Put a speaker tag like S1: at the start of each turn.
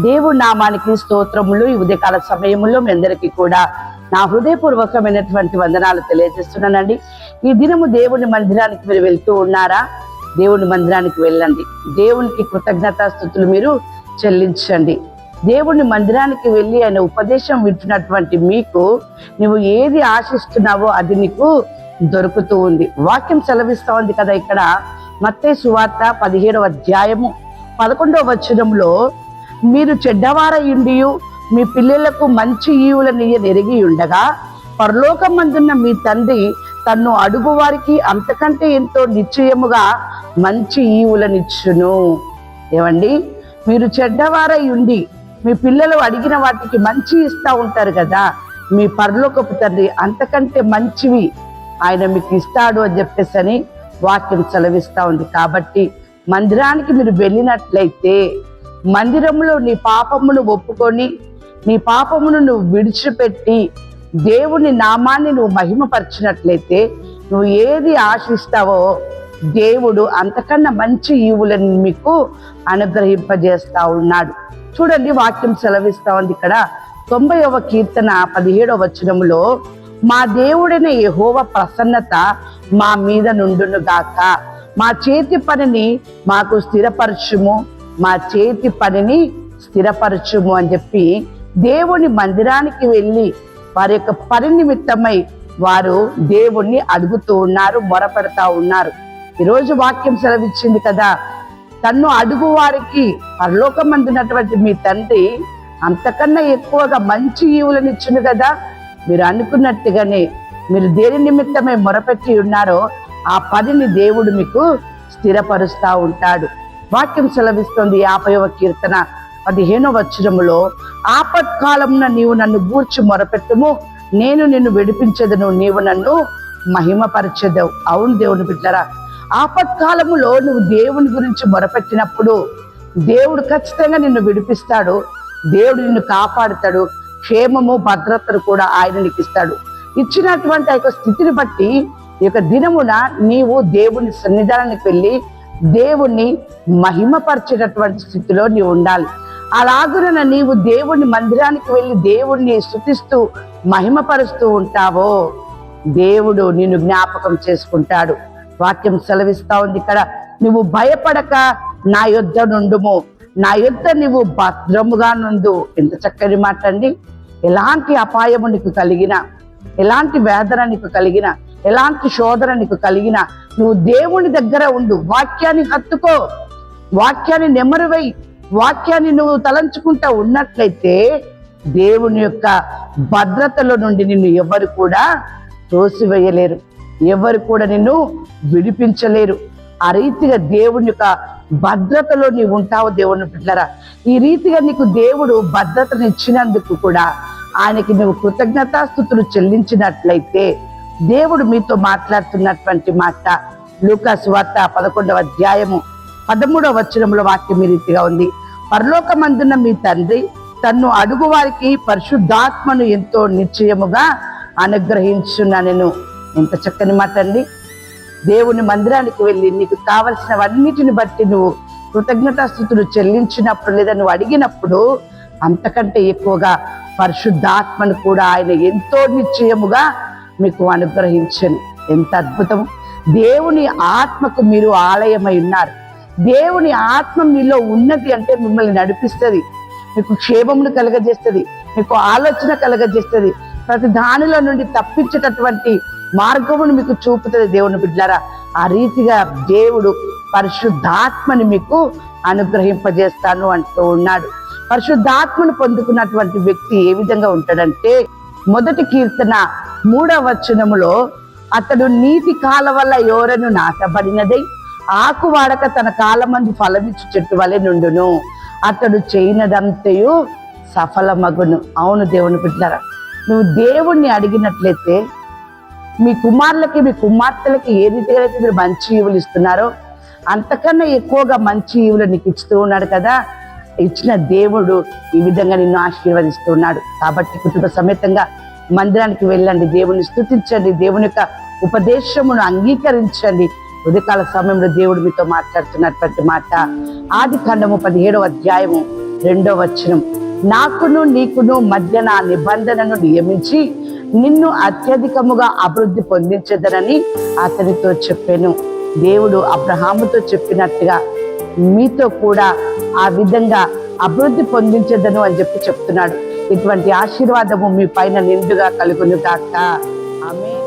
S1: దేవుడి నామానికి స్తోత్రములు. ఈ ఉదయకాల సమయంలో మీ అందరికీ కూడా నా హృదయపూర్వకమైనటువంటి వందనాలు తెలియజేస్తున్నానండి. ఈ దినము దేవుని మందిరానికి మీరు వెళ్తూ ఉన్నారా? దేవుని మందిరానికి వెళ్ళండి. దేవునికి కృతజ్ఞతాస్తుతులు మీరు చెల్లించండి. దేవుని మందిరానికి వెళ్ళి ఆయన ఉపదేశం వింటున్నటువంటి మీకు నువ్వు ఏది ఆశిస్తున్నావో అది నీకు దొరుకుతూ ఉంది. వాక్యం సెలవిస్తా ఉంది కదా. ఇక్కడ మత్తయి సువార్త 17వ అధ్యాయము 11వ వచనంలో, మీరు చెడ్డవారయుండియు మీ పిల్లలకు మంచి ఈవులనియ్య నెరిగి ఉండగా పరలోకమందున్న మీ తండ్రి తన్ను అడుగు వారికి అంతకంటే ఎంతో నిశ్చయముగా మంచి ఈవులనిచ్చును. ఏమండి, మీరు చెడ్డవారై ఉండి మీ పిల్లలు అడిగిన వాటికి మంచి ఇస్తా ఉంటారు కదా, మీ పరలోకపు తండ్రి అంతకంటే మంచివి ఆయన మీకు ఇస్తాడు అని చెప్పేసి వాక్యం సెలవిస్తా ఉంది. కాబట్టి మందిరానికి మీరు వెళ్ళినట్లయితే, మందిరంలో నీ పాపమును ఒప్పుకొని నీ పాపమును నువ్వు విడిచిపెట్టి దేవుని నామాన్ని నువ్వు మహిమపరిచినట్లయితే, నువ్వు ఏది ఆశిస్తావో దేవుడు అంతకన్నా మంచి ఈవులను మీకు అనుగ్రహింపజేస్తా ఉన్నాడు. చూడండి, వాక్యం సెలవిస్తా ఉంది ఇక్కడ 90వ కీర్తన 17వ వచనములో, మా దేవుడైన యెహోవా ప్రసన్నత మా మీద నుండును గాక, మా చేతి పనిని మాకు స్థిరపరచుము, మా చేతి పనిని స్థిరపరచుము అని చెప్పి దేవుని మందిరానికి వెళ్ళి వారి యొక్క పని నిమిత్తమై వారు దేవుణ్ణి అడుగుతూ ఉన్నారు, మొరపెడతా ఉన్నారు. ఈరోజు వాక్యం సెలవిచ్చింది కదా, తన్ను అడుగు వారికి పరలోకమందున్నటువంటి మీ తండ్రి అంతకన్నా ఎక్కువగా మంచి ఈవులను ఇచ్చును కదా. మీరు అనుకున్నట్టుగానే మీరు దేని నిమిత్తమై మొరపెట్టి ఉన్నారో ఆ పనిని దేవుడు మీకు స్థిరపరుస్తూ ఉంటాడు. వాక్యం సెలవిస్తుంది 50వ కీర్తన 15వ వచనములో, ఆపత్కాలమున నీవు నన్ను గూర్చి మొరపెట్టుము, నేను నిన్ను విడిపించదను, నీవు నన్ను మహిమపరచెదవు. అవును దేవుని బిడ్డలారా, ఆపత్కాలములో నువ్వు దేవుని గురించి మొరపెట్టినప్పుడు దేవుడు ఖచ్చితంగా నిన్ను విడిపిస్తాడు, దేవుడు నిన్ను కాపాడుతాడు, క్షేమము భద్రతను కూడా ఆయన నీకు ఇస్తాడు. ఇచ్చినటువంటి ఆ యొక్క స్థితిని బట్టి ఈ యొక్క దినమున నీవు దేవుని సన్నిధానానికి వెళ్ళి దేవుణ్ణి మహిమపరిచేటటువంటి స్థితిలో నీవు ఉండాలి. అలాగున నీవు దేవుని మందిరానికి వెళ్ళి దేవుణ్ణి స్తుతిస్తూ మహిమపరుస్తూ ఉంటావో దేవుడు నిన్ను జ్ఞాపకం చేసుకుంటాడు. వాక్యం సెలవిస్తా ఉంది ఇక్కడ, నువ్వు భయపడక నా యొద్ద నుండుము, నా యొద్ద నువ్వు భద్రముగా నుండు. ఎంత చక్కని మాట అండి. ఎలాంటి అపాయము నీకు కలిగినా, ఎలాంటి వేదన నీకు కలిగినా, ఎలాంటి శోధన నీకు కలిగినా నువ్వు దేవుని దగ్గర ఉండు. వాక్యాన్ని హత్తుకో, వాక్యాన్ని నెమరువై, వాక్యాన్ని నువ్వు తలంచుకుంటా ఉన్నట్లయితే దేవుని యొక్క భద్రతలో నుండి నిన్ను ఎవరు కూడా తోసివేయలేరు, ఎవరు కూడా నిన్ను విడిపించలేరు. ఆ రీతిగా దేవుని యొక్క భద్రతలో నీవు ఉంటావు. దేవుని బిడ్డలారా, ఈ రీతిగా నీకు దేవుడు భద్రతను ఇచ్చినందుకు కూడా ఆయనకి నువ్వు కృతజ్ఞతాస్తుతులు చెల్లించినట్లయితే దేవుడు మీతో మాట్లాడుతున్నటువంటి మాట లూకా సువార్త 11వ అధ్యాయము 13వ వచనంలో వాక్యం ఈ రీతిగా ఉంది, పరలోకమందున్న మీ తండ్రి తన్ను అడుగు వారికి పరిశుద్ధాత్మను ఎంతో నిశ్చయముగా అనుగ్రహించుననెను. ఎంత చక్కని మాట అండి. దేవుని మందిరానికి వెళ్ళి నీకు కావలసినవన్నిటిని బట్టి నువ్వు కృతజ్ఞతాస్తుతులు చెల్లించినప్పుడు, లేదా నువ్వు అడిగినప్పుడు అంతకంటే ఎక్కువగా పరిశుద్ధాత్మను కూడా ఆయన ఎంతో నిశ్చయముగా మీకు అనుగ్రహించను. ఎంత అద్భుతం! దేవుని ఆత్మకు మీరు ఆలయమై ఉన్నారు. దేవుని ఆత్మ మీలో ఉన్నది అంటే మిమ్మల్ని నడిపిస్తుంది, మీకు క్షేమమును కలగజేస్తుంది, మీకు ఆలోచన కలగజేస్తుంది, ప్రతి దానిలో నుండి తప్పించేటటువంటి మార్గమును మీకు చూపుతుంది. దేవుని బిడ్డలారా, ఆ రీతిగా దేవుడు పరిశుద్ధాత్మని మీకు అనుగ్రహింపజేస్తాను అంటూ ఉన్నాడు. పరిశుద్ధాత్మను పొందుకున్నటువంటి వ్యక్తి ఏ విధంగా ఉంటాడంటే, 1 కీర్తన 3వ వచనములో, అతడు నీతి కాలవల్ల యోరను నాటబడినదై ఆకు వాడక తన కాలమందు ఫలమిచ్చు చెట్టు వలె నుండును, అతడు చేయనదంతయు సఫలమగును. అవును దేవుని బిడ్డలారా, నువ్వు దేవుణ్ణి అడిగినట్లయితే మీ కుమారులకి మీ కుమార్తెలకి ఏ రీతిగా అయితే మీరు మంచి ఈవులు ఇస్తున్నారో అంతకన్నా ఎక్కువగా మంచి ఈవులు నీకు ఇస్తూ ఉన్నాడు కదా. ఇచ్చిన దేవుడు ఈ విధంగా నిన్ను ఆశీర్వదిస్తూ ఉన్నాడు. కాబట్టి కుటుంబ సమేతంగా మందిరానికి వెళ్ళండి, దేవుని స్తుతించండి, దేవుని యొక్క ఉపదేశమును అంగీకరించండి. ఉదయకాల సమయంలో దేవుడు మీతో మాట్లాడుతున్నటువంటి మాట ఆదికాండము 17వ అధ్యాయము 2వ వచనం, నాకును నీకును మధ్య నా నిబంధనను నియమించి నిన్ను అత్యధికముగా అభివృద్ధి పొందించదనని అతనితో చెప్పాను. దేవుడు అబ్రహాముతో చెప్పినట్టుగా మీతో కూడా ఆ విధంగా అభివృద్ధి పొందించదను అని చెప్తున్నాడు. ఇటువంటి ఆశీర్వాదము మీ పైన నిండుగా కలుగును గాక. ఆమేన్.